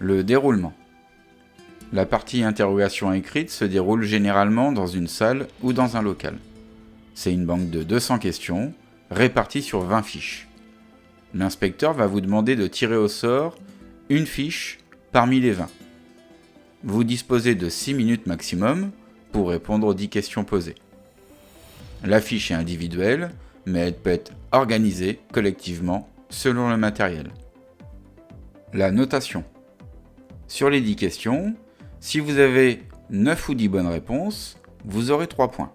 Le déroulement. La partie interrogation écrite se déroule généralement dans une salle ou dans un local. C'est une banque de 200 questions, réparties sur 20 fiches. L'inspecteur va vous demander de tirer au sort une fiche parmi les 20. Vous disposez de 6 minutes maximum pour répondre aux 10 questions posées. La fiche est individuelle, mais elle peut être organisée collectivement selon le matériel. La notation. Sur les 10 questions, si vous avez 9 ou 10 bonnes réponses, vous aurez 3 points.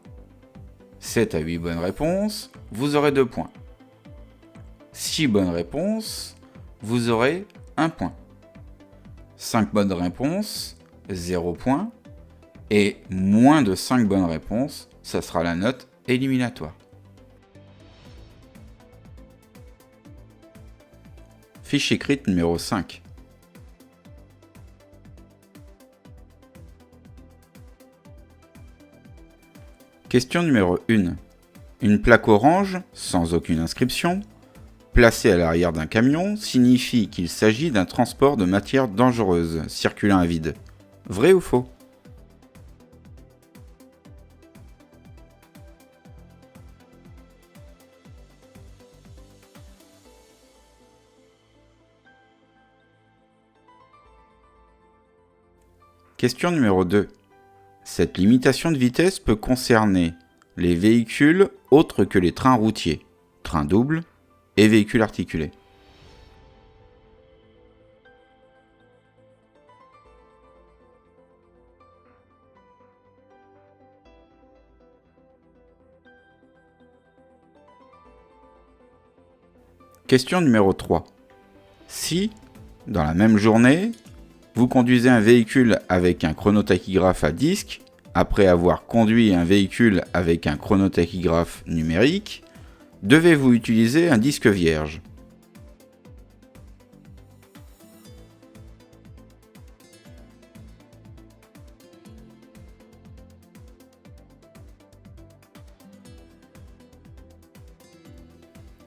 7 à 8 bonnes réponses, vous aurez 2 points. 6 bonnes réponses, vous aurez 1 point. 5 bonnes réponses, 0 point. Et moins de 5 bonnes réponses, ça sera la note éliminatoire. Fiche écrite numéro 5. Question numéro 1. Une plaque orange, sans aucune inscription, placée à l'arrière d'un camion, signifie qu'il s'agit d'un transport de matière dangereuse circulant à vide. Vrai ou faux ? Question numéro 2. Cette limitation de vitesse peut concerner les véhicules autres que les trains routiers, trains doubles et véhicules articulés. Question numéro 3. Si, dans la même journée, vous conduisez un véhicule avec un chronotachygraphe à disque, après avoir conduit un véhicule avec un chronotachygraphe numérique, devez-vous utiliser un disque vierge ?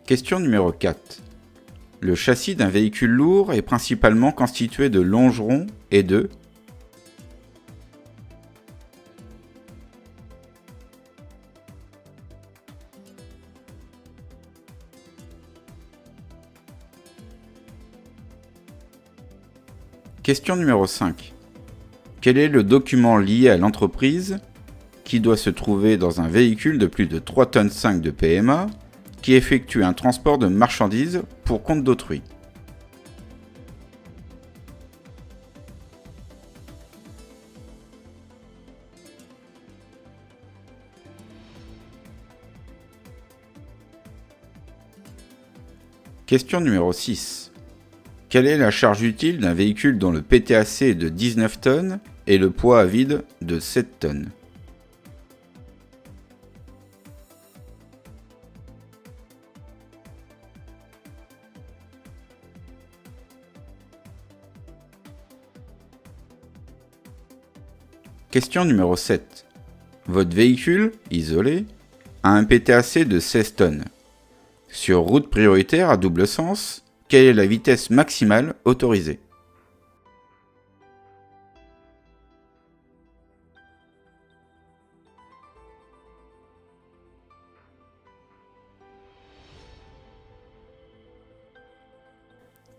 Question numéro 4. Le châssis d'un véhicule lourd est principalement constitué de longerons et de... Question numéro 5. Quel est le document lié à l'entreprise qui doit se trouver dans un véhicule de plus de 3,5 tonnes de PMA qui effectue un transport de marchandises pour compte d'autrui? Question numéro 6. Quelle est la charge utile d'un véhicule dont le PTAC est de 19 tonnes et le poids à vide de 7 tonnes? Question numéro 7. Votre véhicule, isolé, a un PTAC de 16 tonnes. Sur route prioritaire à double sens, quelle est la vitesse maximale autorisée?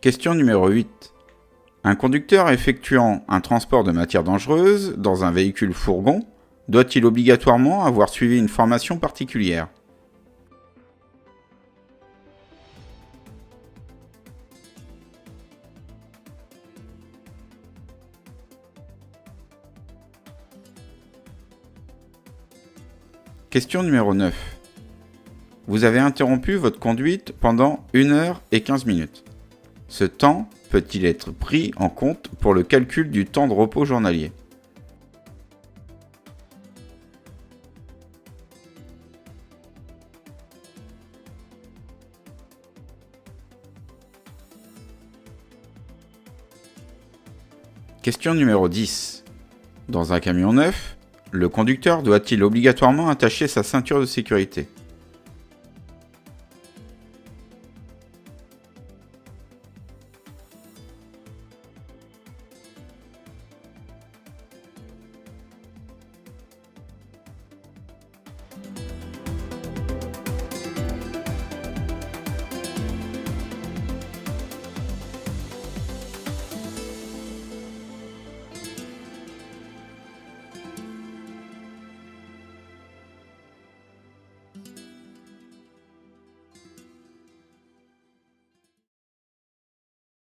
Question numéro 8. Un conducteur effectuant un transport de matière dangereuse dans un véhicule fourgon doit-il obligatoirement avoir suivi une formation particulière? Question numéro 9. Vous avez interrompu votre conduite pendant 1 heure et 15 minutes. Ce temps peut-il être pris en compte pour le calcul du temps de repos journalier? Question numéro 10. Dans un camion neuf, le conducteur doit-il obligatoirement attacher sa ceinture de sécurité?